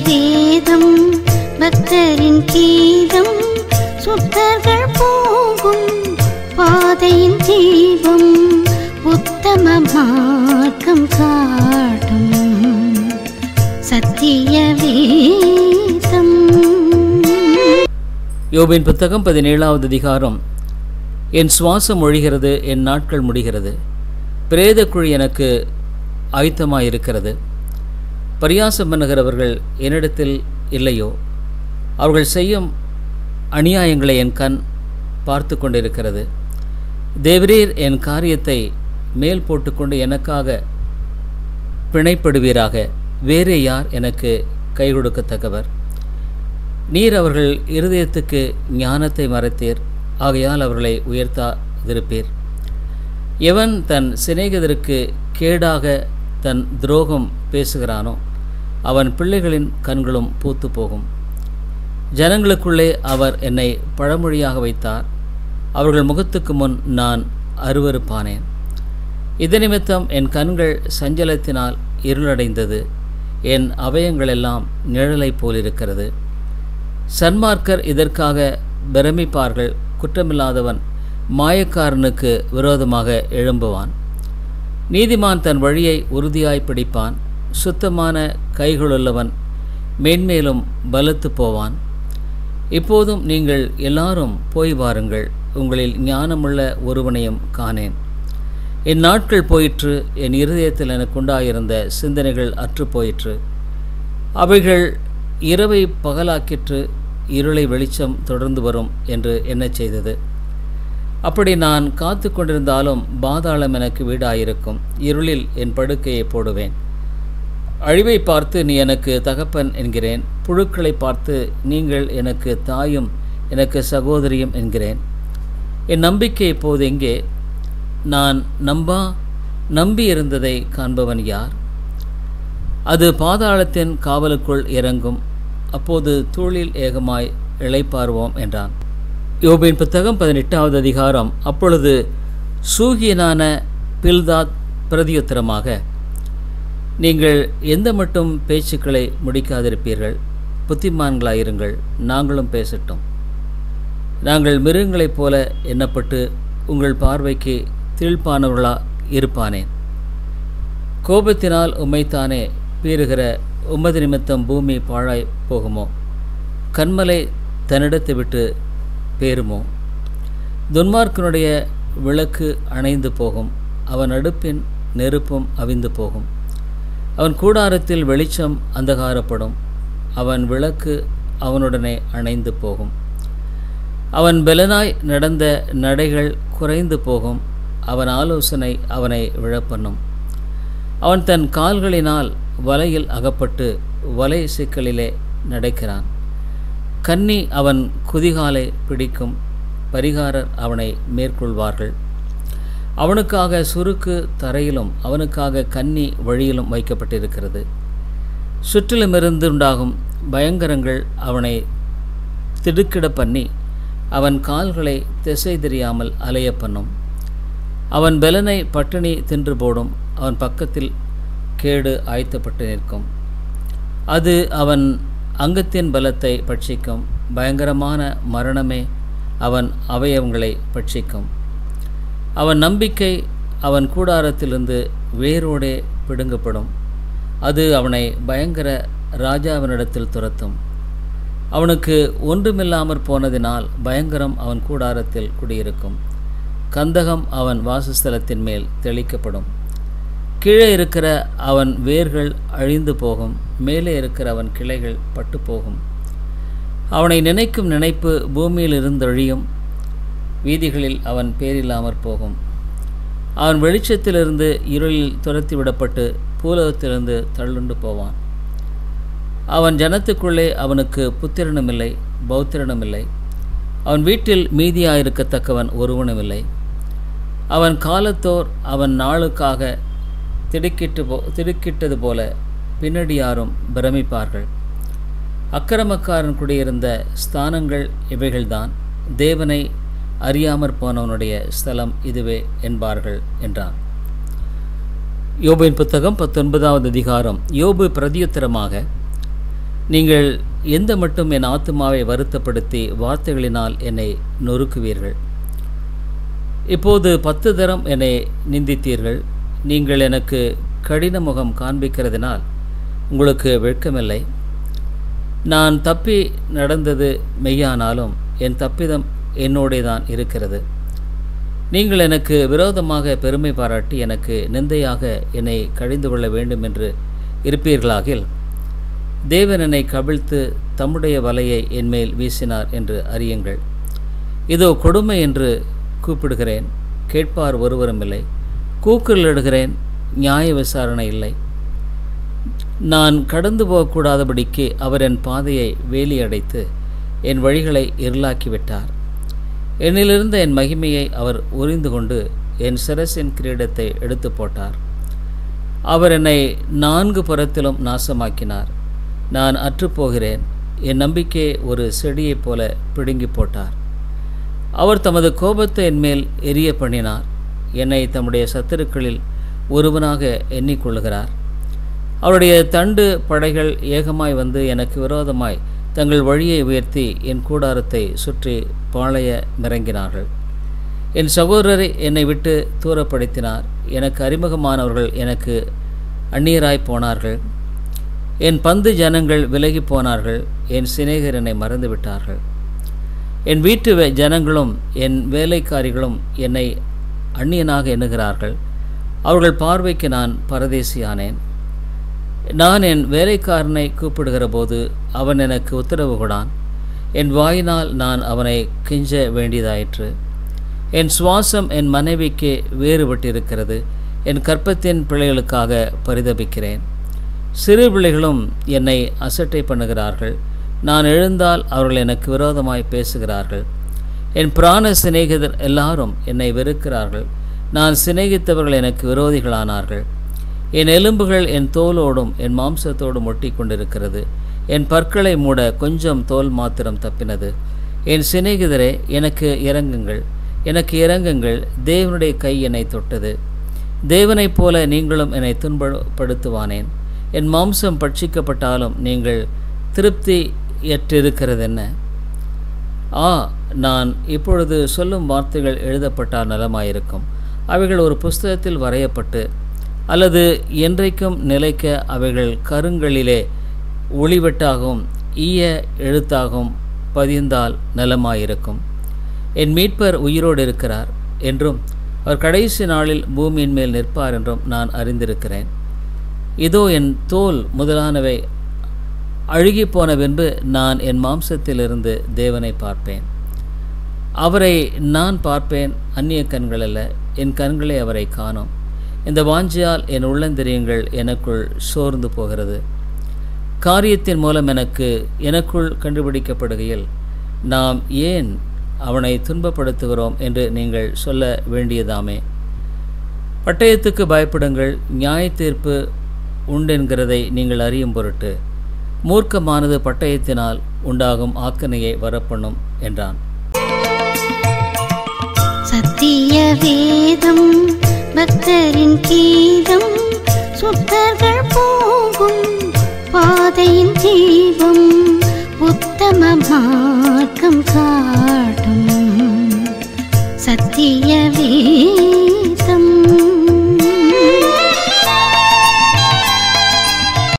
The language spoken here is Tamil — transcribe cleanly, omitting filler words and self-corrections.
வேதம் பக்தரின் கீதம் சுத்தர்கள் போகும் பாதையின் தீபம் உத்தம மார்க்கம் காட்டும் சத்திய வேதம். யோபின் புத்தகம் 17வது அதிகாரம். என் சுவாசம் ஒழிகிறது, என் நாட்கள் முடிகிறது, பிரேத குழி எனக்கு ஆயத்தமாயிருக்கிறது. பரியாசம் பண்ணுகிறவர்கள் என்னிடத்தில் இல்லையோ? அவர்கள் செய்யும் அநியாயங்களை என் கண் பார்த்து கொண்டிருக்கிறது. தேவரீர் என் காரியத்தை மேல் போட்டுக்கொண்டு எனக்காக பிணைப்படுவீராக. வேறே யார் எனக்கு கை கொடுக்கத்தக்கவர்? நீர் அவர்கள் இருதயத்துக்கு ஞானத்தை மறைத்தீர், ஆகையால் அவர்களை உயர்த்தாதிருப்பீர். எவன் தன் சிநேகிதருக்கு கேடாக தன் துரோகம் பேசுகிறானோ அவன் பிள்ளைகளின் கண்களும் பூத்து போகும். ஜனங்களுக்குள்ளே அவர் என்னை பழமொழியாக வைத்தார், அவர்கள் முகத்துக்கு முன் நான் அருவருப்பானேன். இது நிமித்தம் என் கண்கள் சஞ்சலத்தினால் இருளடைந்தது, என் அவயங்களெல்லாம் நிழலை போலிருக்கிறது. சன்மார்க்கர் இதற்காக பிரமிப்பார்கள். குற்றமில்லாதவன் மாயக்காரனுக்கு விரோதமாக எழும்புவான். நீதிமான் தன் வழியை உறுதியாய் பிடிப்பான். சுத்தமான கைகளுள்ளவன் மேன்மேலும் பலத்து போவான். இப்போதும் நீங்கள் எல்லாரும் போய் வாருங்கள், உங்களில் ஞானமுள்ள ஒருவனையும் காணேன். என் நாட்கள் போயிற்று, என் இருதயத்தில் எனக்கு உண்டாயிருந்த சிந்தனைகள் அற்று போயிற்று. அவைகள் இரவை பகலாக்கிற்று, இருளை வெளிச்சம் தொடர்ந்து வரும் என்று எண்ணச் செய்தது. அப்படி நான் காத்து கொண்டிருந்தாலும் பாதாளம் எனக்கு வீடாயிருக்கும். இருளில் என் படுக்கையை போடுவேன். அழிவை பார்த்து நீ எனக்கு தகப்பன் என்கிறேன். புழுக்களை பார்த்து நீங்கள் எனக்கு தாயும் எனக்கு சகோதரியும் என்கிறேன். என் நம்பிக்கை இப்போது எங்கே? நான் நம்பியிருந்ததை காண்பவன் யார்? அது பாதாளத்தின் காவலுக்குள் இறங்கும். அப்போது தூளில் ஏகமாய் இளைப்பாறுவோம் என்றான். யோபின் புத்தகம் 18வது அதிகாரம். அப்பொழுது சூகியனான பில்தாத் பிரதியுத்தரமாக, நீங்கள் எந்த மட்டும் பேச்சுக்களை முடிக்காதிருப்பீர்கள்? புத்திமான்களாயிருங்கள், நாங்களும் பேசட்டும். நாங்கள் மிருகங்களைப் போல எண்ணப்பட்டு உங்கள் பார்வைக்கு தீழ்ப்பானவர்களா இருப்பானேன். கோபத்தினால் உம்மைத்தானே பீறுகிற உமது நிமித்தம் பூமி பாழாய் போகுமோ? கண்மலை தன்னிடத்தை விட்டு பேருமோ? துன்மார்க்கனுடைய விளக்கு அணைந்து போகும், அவன் அடுப்பின் நெருப்பும் அவிந்து போகும். அவன் கூடாரத்தில் வெளிச்சம் அந்தகாரப்படும், அவன் விளக்கு அவனுடனே அணைந்து போகும். அவன் பெலனாய் நடந்த நடைகள் குறைந்து போகும், அவன் ஆலோசனை அவனை விழப்பண்ணும். அவன் தன் கால்களினால் வலையில் அகப்பட்டு வலை சிக்கலிலே நடக்கிறான். கன்னி அவன் குதிகாலை பிடிக்கும், பரிகாரர் அவனை மேற்கொள்வார்கள். அவனுக்காக சுருக்கு தரையிலும் அவனுக்காக கன்னி வழியிலும் வைக்கப்பட்டிருக்கிறது. சுற்றிலுமிருந்து உண்டாகும் பயங்கரங்கள் அவனை திடுக்கிட பண்ணி அவன் கால்களை திசை தெரியாமல் அலைய பண்ணும். அவன் பெலனை பட்டினி தின்று போடும், அவன் பக்கத்தில் கேடு ஆயத்தப்பட்டு நிற்கும். அது அவன் அங்கத்தின் பலத்தை பட்சிக்கும், பயங்கரமான மரணமே அவன் அவயவங்களை பட்சிக்கும். அவன் நம்பிக்கை அவன் கூடாரத்திலிருந்து வேரோடே பிடுங்கப்படும், அது அவனை பயங்கர ராஜாவினிடத்தில் துரத்தும். அவனுக்கு ஒன்றுமில்லாமற் போனதினால் பயங்கரம் அவன் கூடாரத்தில் குடியிருக்கும். கந்தகம் அவன் வாசஸ்தலத்தின் மேல் தெளிக்கப்படும். கீழே இருக்கிற அவன் வேர்கள் அழிந்து போகும், மேலே இருக்கிற அவன் கிளைகள் பட்டு போகும். அவனை நினைக்கும் நினைப்பு பூமியில் இருந்தொழியும், வீதிகளில் அவன் பேரில்லாமற் போகும். அவன் வெளிச்சத்திலிருந்து இருளில் துரத்தி விடப்பட்டு பூலகத்திலிருந்து தள்ளுண்டு போவான். அவன் ஜனத்துக்குள்ளே அவனுக்கு புத்திரனுமில்லை, பௌத்திரனுமில்லை. அவன் வீட்டில் மீதியாயிருக்கத்தக்கவன் ஒருவனுமில்லை. அவன் காலத்தோர் அவன் நாளுக்காக திடுக்கிட்டது போல பின்னடியாரும் பிரமிப்பார்கள். அக்கிரமக்காரன் குடியிருந்த ஸ்தானங்கள் இவைகள்தான், தேவனை அறியாமற் போனவனுடைய ஸ்தலம் இதுவே என்பார்கள் என்றான். யோபின் புத்தகம் 19வது அதிகாரம். யோபு பிரதியுத்தரமாக, நீங்கள் எந்த மட்டும் என் ஆத்துமாவை வருத்தப்படுத்தி வார்த்தைகளினால் என்னை நொறுக்குவீர்கள். இப்போது 10 தரம் என்னை நிந்தித்தீர்கள். நீங்கள் எனக்கு கடின முகம் காண்பிக்கிறதினால் உங்களுக்கு வெட்கமில்லை. நான் தப்பி நடந்தது மெய்யானாலும் என் தப்பிதம் என்னோடே தான் இருக்கிறது. நீங்கள் எனக்கு விரோதமாக பெருமை பாராட்டி எனக்கு நிந்தையாக என்னை கழிந்து கொள்ள வேண்டும் என்று இருப்பீர்களாகில், தேவன் என்னை கவிழ்த்து தம்முடைய வலையை என்மேல் வீசினார் என்று அறியுங்கள். இதோ கொடுமை என்று கூப்பிடுகிறேன், கேட்பார் ஒருவரும் இல்லை. கூக்குரலிடுகிறேன், நியாய விசாரணை இல்லை. நான் கடந்து போகக்கூடாதபடிக்கு அவர் என் பாதையை வேலி அடைத்து என் வழிகளை இருளாக்கிவிட்டார். என்னிலிருந்த என் மகிமையை அவர் உரிந்து கொண்டு என் சிரசின் கிரீடத்தை எடுத்து போட்டார். அவர் என்னை 4 புறத்திலும் நாசமாக்கினார். நான் அற்றுப்போகிறேன். என் நம்பிக்கையை ஒரு செடியைப் போல பிடுங்கி போட்டார். அவர் தமது கோபத்தை என்மேல் எரிய பண்ணினார். என்னை தம்முடைய சத்துருக்களில் ஒருவனாக எண்ணிக்கொள்கிறார். அவருடைய தண்டு படைகள் ஏகமாய் வந்து எனக்கு விரோதமாய் தங்கள் வழியை உயர்த்தி என் கூடாரத்தை சுற்றி பாளைய இறங்கினார்கள். என் சகோதரரை என்னை விட்டு தூரப்படுத்தினார். எனக்கு அறிமுகமானவர்கள் எனக்கு அந்நியராய் போனார்கள். என் பந்து ஜனங்கள் விலகி போனார்கள். என் சிநேகர் என்னை மறந்துவிட்டார்கள். என் வீட்டு ஜனங்களும் என் வேலைக்காரிகளும் என்னை அந்நியனாக எண்ணுகிறார்கள். அவர்கள் பார்வைக்கு நான் பரதேசியானேன். நான் என் வேலைக்காரனை கூப்பிடுகிற போது அவன் எனக்கு உத்தரவு கொடான். என் வாயினால் நான் அவனை கெஞ்ச வேண்டியதாயிற்று. என் சுவாசம் என் மனைவிக்கு வேறுபட்டிருக்கிறது. என் கற்பத்தின் பிள்ளைகளுக்காக பரிதபிக்கிறேன். சிறு பிள்ளைகளும் என்னை அசட்டை பண்ணுகிறார்கள். நான் எழுந்தால் அவர்கள் எனக்கு விரோதமாய் பேசுகிறார்கள். என் பிராண சிநேகிதர் எல்லாரும் என்னை வெறுக்கிறார்கள். நான் சிநேகித்தவர்கள் எனக்கு விரோதிகளானார்கள். என் எலும்புகள் என் தோலோடும் என் மாம்சத்தோடும் ஒட்டி கொண்டிருக்கிறது. என் பற்களை மூட கொஞ்சம் தோல் மாத்திரம் தப்பினது. என் சிநேகிதரே, எனக்கு இரங்குங்கள், எனக்கு இரங்குங்கள். தேவனுடைய கை என்னை தொட்டது. தேவனைப் போல நீங்களும் என்னை துன்பப்படுத்துவானேன். என் மாம்சம் பட்சிக்கப்பட்டாலும் நீங்கள் திருப்தியற்றிருக்கிறதென்ன? நான் இப்பொழுது சொல்லும் வார்த்தைகள் எழுதப்பட்டால் நலமாயிருக்கும். அவைகள் ஒரு புஸ்தகத்தில் வரையப்பட்டு அல்லது என்றைக்கும் நிலைக்க அவைகள் கருங்களிலே ஒளிவெட்டாகவும் ஈய எழுத்தாகவும் பதிந்தால் நலமாயிருக்கும். என் மீட்பர் உயிரோடு இருக்கிறார் என்றும் அவர் கடைசி நாளில் பூமியின் மேல் நிற்பார் என்றும் நான் அறிந்திருக்கிறேன். இதோ என் தோல் முதலானவை அழுகிப்போன பின்பு நான் என் மாம்சத்திலிருந்து தேவனை பார்ப்பேன். அவரை நான் பார்ப்பேன், அந்நிய கண்கள் அல்ல. என் கண்களே அவரை காணும். இந்த வாஞ்சியால் என் உள்ளந்திரியங்கள் எனக்குள் சோர்ந்து போகிறது. காரியத்தின் மூலம் எனக்குள் கண்டுபிடிக்கப்படுகையில் நாம் ஏன் அவனை துன்பப்படுத்துகிறோம் என்று நீங்கள் சொல்ல வேண்டியதாமே. பட்டயத்துக்கு பயப்படுங்கள், நியாய தீர்ப்பு உண்டென்கிறதை நீங்கள் அறியும் பொருட்டு. மூர்க்கமானது பட்டயத்தினால் உண்டாகும் ஆக்கனையை வரப்பண்ணும் என்றான். சத்திய வேதம் பக்தரின் கீதம், சுத்தர்கள் போகும் பாதையின் தீபம், உத்தம மார்க்கம் காட்டும். சத்திய